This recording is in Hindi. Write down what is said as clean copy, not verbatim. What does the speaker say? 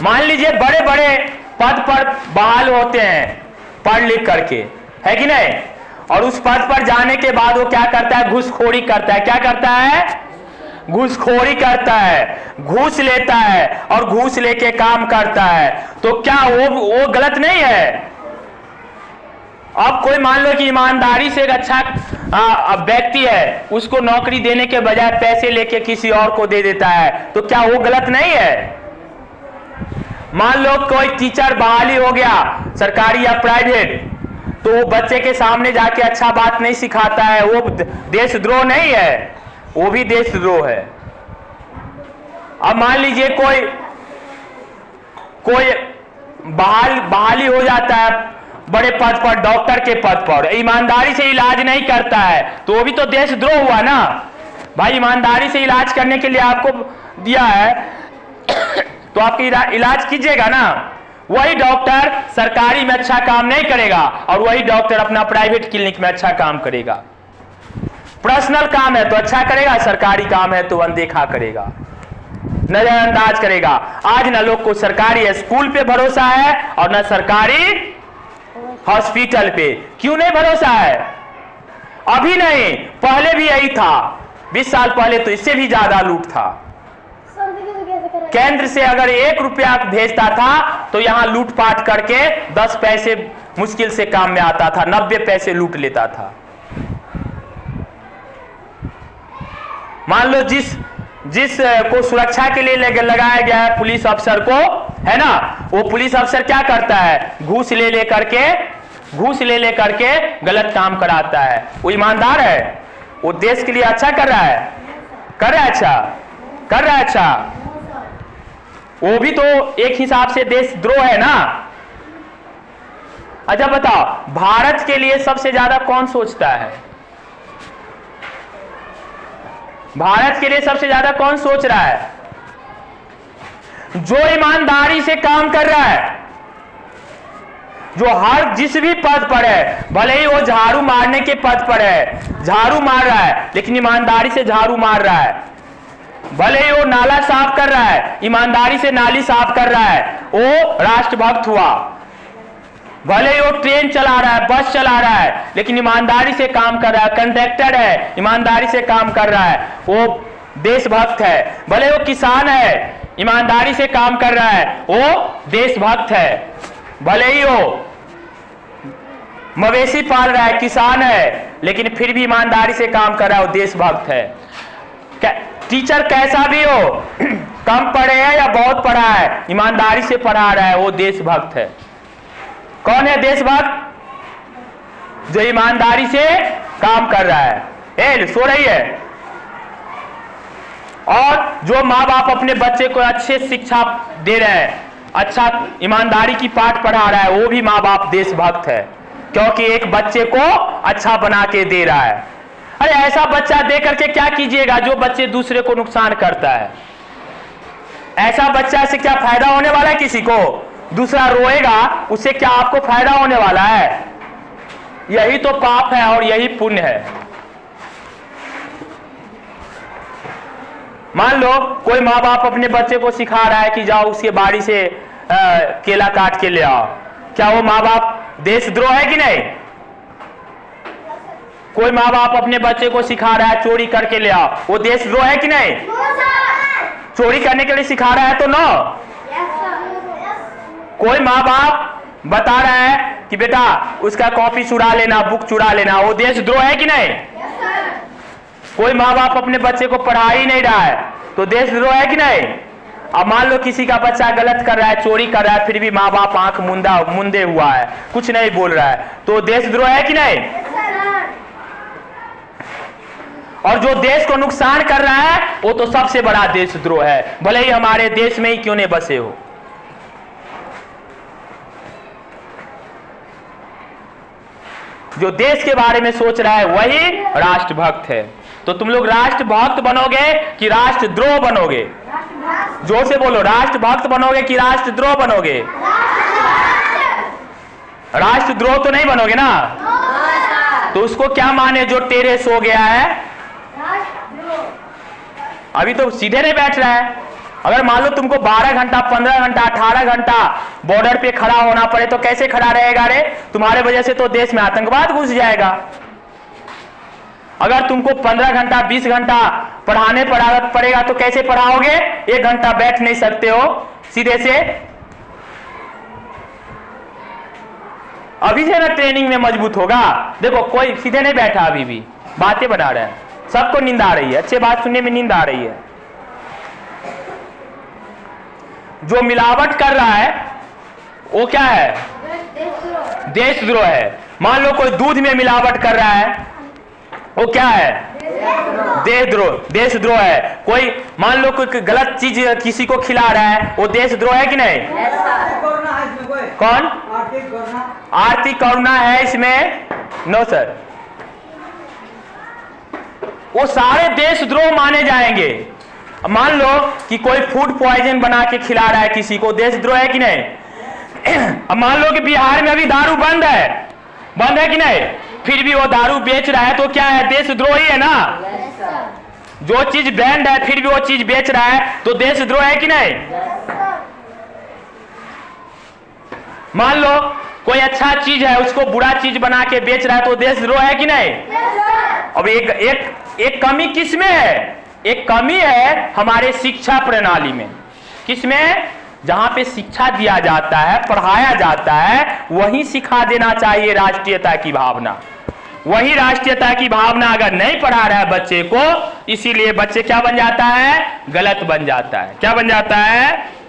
मान लीजिए बड़े बड़े पद पर बहाल होते हैं पढ़ लिख करके, है कि नहीं, और उस पद पर जाने के बाद वो क्या करता है, घूसखोरी करता है। क्या करता है? घूसखोरी करता है, घूस लेता है और घूस लेके काम करता है। तो क्या वो गलत नहीं है? अब कोई मान लो कि ईमानदारी से एक अच्छा व्यक्ति है, उसको नौकरी देने के बजाय पैसे लेके किसी और को दे देता है, तो क्या वो गलत नहीं है? मान लो कोई टीचर बहाली हो गया, सरकारी या प्राइवेट, तो वो बच्चे के सामने जाके अच्छा बात नहीं सिखाता है, वो देशद्रोह नहीं है? वो भी देशद्रोह है। अब मान लीजिए कोई बहाली हो जाता है बड़े पद पर, डॉक्टर के पद पर, ईमानदारी से इलाज नहीं करता है, तो वो भी तो देशद्रोह हुआ ना भाई। ईमानदारी से इलाज करने के लिए आपको दिया है तो आपकी इलाज कीजिएगा ना। वही डॉक्टर सरकारी में अच्छा काम नहीं करेगा और वही डॉक्टर अपना प्राइवेट क्लिनिक में अच्छा काम करेगा। पर्सनल काम है तो अच्छा करेगा, सरकारी काम है तो अनदेखा करेगा, नजरअंदाज करेगा। आज ना लोग को सरकारी स्कूल पे भरोसा है और ना सरकारी हॉस्पिटल पे। क्यों नहीं भरोसा है? अभी नहीं, पहले भी यही था। 20 साल पहले तो इससे भी ज्यादा लूट था। केंद्र से अगर 1 रुपया भेजता था तो यहां लूटपाट करके 10 पैसे मुश्किल से काम में आता था, 90 पैसे लूट लेता था। मान लो जिस को सुरक्षा के लिए लगाया गया है पुलिस अफसर को, है ना, वो पुलिस अफसर क्या करता है, घूस ले करके गलत काम कराता है। वो ईमानदार है? वो देश के लिए अच्छा कर रहा है अच्छा। वो भी तो एक हिसाब से देशद्रोह है ना। अच्छा बताओ, भारत के लिए सबसे ज्यादा कौन सोचता है? भारत के लिए सबसे ज्यादा कौन सोच रहा है? जो ईमानदारी से काम कर रहा है, जो हर जिस भी पद पर है, भले ही वो झाड़ू मारने के पद पर है, झाड़ू मार रहा है लेकिन ईमानदारी से झाड़ू मार रहा है। भले ही वो नाला साफ कर रहा है, ईमानदारी से नाली साफ कर रहा है, वो राष्ट्रभक्त हुआ। भले ही वो ट्रेन चला रहा है, बस चला रहा है, लेकिन ईमानदारी से काम कर रहा है। कंडक्टर है, ईमानदारी से काम कर रहा है, वो देशभक्त है। भले वो किसान है, ईमानदारी से काम कर रहा है, वो देशभक्त है। भले ही वो मवेशी पाल रहा है, किसान है, लेकिन फिर भी ईमानदारी से काम कर रहा है, वो देशभक्त है। टीचर कैसा भी हो, कम पढ़े है या बहुत पढ़ा है, ईमानदारी से पढ़ा रहा है, वो देशभक्त है। कौन है देशभक्त? जो ईमानदारी से काम कर रहा है। सो रही है। और जो माँ बाप अपने बच्चे को अच्छे शिक्षा दे रहे हैं, अच्छा ईमानदारी की पाठ पढ़ा रहा है, वो भी माँ बाप देशभक्त है, क्योंकि एक बच्चे को अच्छा बना के दे रहा है। अरे ऐसा बच्चा दे करके क्या कीजिएगा जो बच्चे दूसरे को नुकसान करता है? ऐसा बच्चा से क्या फायदा होने वाला है? किसी को दूसरा रोएगा, उससे क्या आपको फायदा होने वाला है? यही तो पाप है और यही पुण्य है। मान लो कोई माँ बाप अपने बच्चे को सिखा रहा है कि जाओ उसके बाड़ी से केला काट के ले आओ, क्या वो माँ बाप देशद्रोह है कि नहीं? कोई माँ बाप अपने बच्चे को सिखा रहा है चोरी करके ले आओ, वो देशद्रोह है कि नहीं? चोरी करने के लिए सिखा रहा है तो नो। कोई माँ बाप बता रहा है कि बेटा उसका कॉपी चुरा लेना, बुक चुरा लेना, वो देशद्रोह है कि नहीं? कोई माँ बाप अपने बच्चे को पढ़ा ही नहीं रहा है तो देशद्रोह है कि नहीं? अब मान लो किसी का बच्चा गलत कर रहा है, चोरी कर रहा है, फिर भी माँ बाप आंख मुंदे हुआ है, कुछ नहीं बोल रहा है, तो देशद्रोह है कि नहीं? और जो देश को नुकसान कर रहा है वो तो सबसे बड़ा देशद्रोह है, भले ही हमारे देश में ही क्यों नहीं बसे हो। जो देश के बारे में सोच रहा है वही राष्ट्रभक्त है। तो तुम लोग राष्ट्रभक्त बनोगे कि राष्ट्रद्रोह बनोगे? जोर से बोलो, राष्ट्रभक्त बनोगे कि राष्ट्रद्रोह बनोगे? राष्ट्रद्रोह तो नहीं बनोगे ना। तो उसको क्या माने जो टेढ़े सो गया है? अभी तो सीधे नहीं बैठ रहा है, अगर मान लो तुमको 12 घंटा, 15 घंटा, 18 घंटा बॉर्डर पे खड़ा होना पड़े तो कैसे खड़ा रहेगा रे? तुम्हारे वजह से तो देश में आतंकवाद घुस जाएगा। अगर तुमको 15 घंटा, 20 घंटा पढ़ाने पड़ेगा तो कैसे पढ़ाओगे? 1 घंटा बैठ नहीं सकते हो सीधे से। अभी से ना ट्रेनिंग में मजबूत होगा। देखो कोई सीधे नहीं बैठा, अभी भी बातें बना रहे हैं, सबको नींद आ रही है, अच्छे बात सुनने में नींद आ रही है। जो मिलावट कर रहा है वो क्या है? देशद्रोह है। मान लो कोई दूध में मिलावट कर रहा है, वो क्या है? देशद्रोह है। कोई मान लो कोई गलत चीज किसी को खिला रहा है, वो देशद्रोह है कि नहीं? कौन? आर्थिक करुणा है इसमें? नो सर, वो सारे देशद्रोह माने जाएंगे। मान लो कि कोई फूड पॉइजन बना के खिला रहा है किसी को, देशद्रोह है कि नहीं? अब मान लो कि बिहार में अभी दारू बंद है कि नहीं, फिर भी वो दारू बेच रहा है तो क्या है? देशद्रोही है ना। जो चीज बैंड है फिर भी वो चीज बेच रहा है तो देशद्रोह है कि नहीं? मान लो कोई अच्छा चीज है उसको बुरा चीज बना के बेच रहा है तो देशद्रोह है कि नहीं? अब एक कमी किसमें है? एक कमी है हमारे शिक्षा प्रणाली में। किसमें? जहां पे शिक्षा दिया जाता है, पढ़ाया जाता है, वहीं सिखा देना चाहिए राष्ट्रीयता की भावना। वही राष्ट्रीयता की भावना अगर नहीं पढ़ा रहा है बच्चे को, इसीलिए बच्चे क्या बन जाता है? गलत बन जाता है। क्या बन जाता है?